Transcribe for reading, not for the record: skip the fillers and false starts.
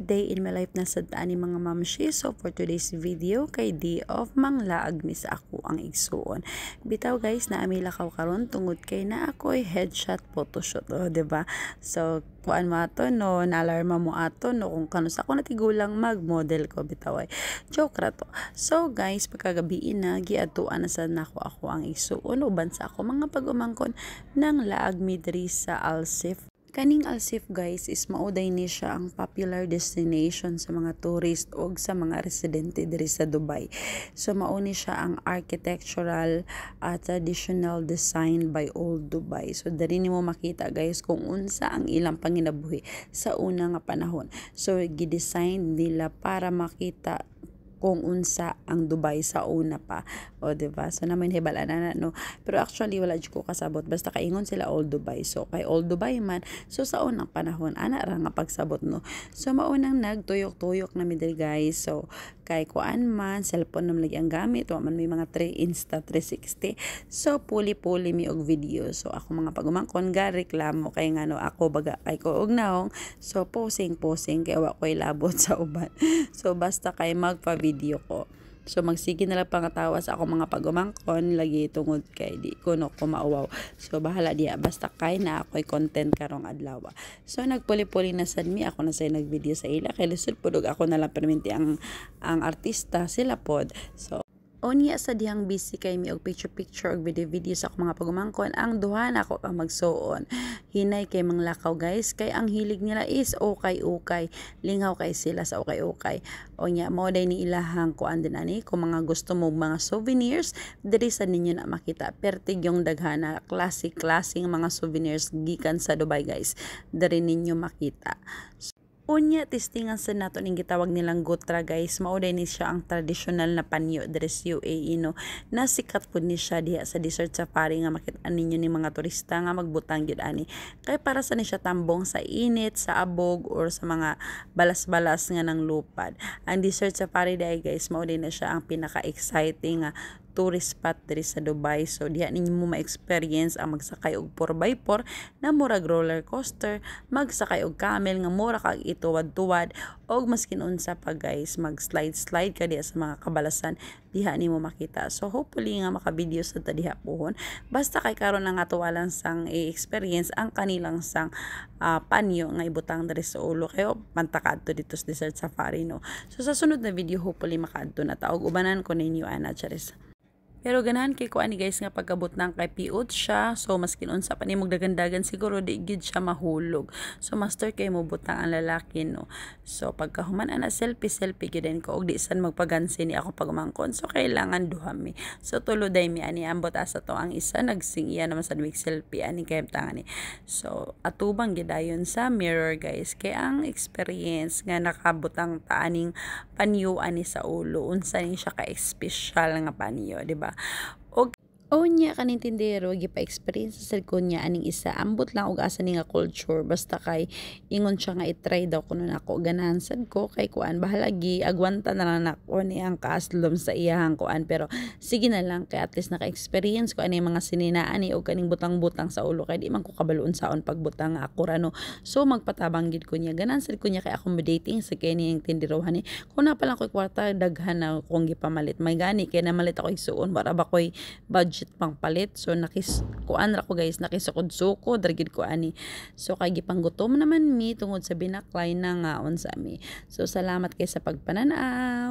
day in my life na sad ani mga mamshi. So for today's video kay day of manglaag mi sa ako ang igsuon. Bitaw guys na ami lakaw karon tungod kay na ako'y headshot photoshoot, diba? So kuan mo ato no, na-alarma mo ato no kung kano sa ako natigulang mag-model ko bitaw ay. Joke ra to. So guys, pagkagabi na giadtuan na sa nako ako ang igsuon uban sa ako mga pag-umangkon ng laag mi diri sa Alsif. Kaning Alsif guys is mauday ni siya ang popular destination sa mga tourist o sa mga residente diri sa Dubai. So mauni siya ang architectural at traditional design by Old Dubai. So diri nimo makita guys kung unsa ang ilang panginabuhi sa una nga panahon. So gidesign nila para makita kung unsa ang Dubai sa una pa, o diba? So naman hibala na no, pero actually wala jud ko kasabot, basta kaingon sila Old Dubai. So kay Old Dubai man, so sa unang panahon ana ra nga pagsabot no. So maunang nagtuyok-tuyok na mi diri guys. So kay kuan man cellphone nam lagi ang gamit, wa man may mga 3 Insta360. So puli-puli mi og video. So ako mga pagumangkon ga reklamo kay ngano ako baga kay ko og naong. So posing kay wa koy labot sa uban. So basta kay magpa-video ko. So magsige na lang pangatawa sa ako mga pagumangkon lagi tungod kay di ko no kumauwaw. So bahala diya basta kay na ako'y content karong adlaw. So nagpuli-puli na sad mi ako na say nagvideo sa ila kay lisod pud ako na lang perminti ang artista sila pod. So unya sa dihang busy kay mi og picture og video sa ako mga pagumangkon ang duha na ako ang magsuon. Hinay kay manglakaw guys kay ang hilig nila is ukay lingaw kay sila sa ukay. Unya mo day ni ilahang kuan din ani kung mga gusto mo mga souvenirs diri sa ninyo na makita pertig yung daghana classic mga souvenirs gikan sa Dubai guys diri ninyo makita. Unya testingan sa nato ning gitawag nilang Gotra guys, mauday ni siya ang traditional na panyo diri sa UAE no. Nasikat pud ni siya diha sa desert safari nga makit-an ninyo ni mga turista nga magbutang gyud ani. Kay para sa ni siya tambong sa init, sa abog or sa mga balas-balas nga ng lupad. Ang desert safari dai guys, mauday na siya ang pinaka-exciting nga tourist spot diri sa Dubai. So diha ninyo mo ma-experience ang magsakay og 4x4 na murag roller coaster, magsakay og camel nga mura kag ituwad-tuwad og maskin unsa pa guys, mag-slide ka diha sa mga kabalasan diha nimo makita. So hopefully nga maka-video sa ta diha pohon. Basta kay karon na nga tuwalang sang i-experience ang kanilang sang panyo nga ibutang diri sa ulo kayo mantakadto dito sa desert safari no. So sa sunod na video hopefully makaadto na ta og ubanan ko ninyo ana charis. Pero ganahan kay ko ani guys nga pagkabot nang kay piot siya. So maskin unsa pa nimog dagandagan siguro di gid siya mahulog. So master kay mo butang ang lalaki no. So pagkahuman ana selfie gid ko og di san magpagansi ni ako pagmangkon. So kailangan duha mi. So tulo day mi ani ambot asa to ang isa nagsing iya naman sa week selfie ani kay tangan ni. So atubang gid ayon sa mirror guys. Kay ang experience nga nakabutang taaning panyo ani sa ulo unsa ni siya ka special nga panyo, di ba? O niya kaning tindero gipa-experience sa cellphone niya aning isa ambot lang og asa ni nga culture basta kay ingon siya nga i-try daw kuno nako ganahan sad ko kay kuan bahala gi agwanta na lang nako ni ang kaaslom sa iyahang kuan pero sige na lang kay at least naka-experience ko ani mga sininaan ni og kaning butang-butang sa ulo kay di man ko kabaluon saon pagbutang ako rano. So magpatabang gid ko niya ganahan sad ko niya kay accommodating sa kay niyang tinderohan ni kun na pa lang koy kwarta daghan na kung gipamalit may gani kay namalit ako igsuon para ba koy budget pang palit. So kuan ra ko guys nakisukod-sukod ra gid ko ani. So kay gipanggutom naman mi tungod sa binaklay na nga unsa mi. So salamat kay sa pagpananaw.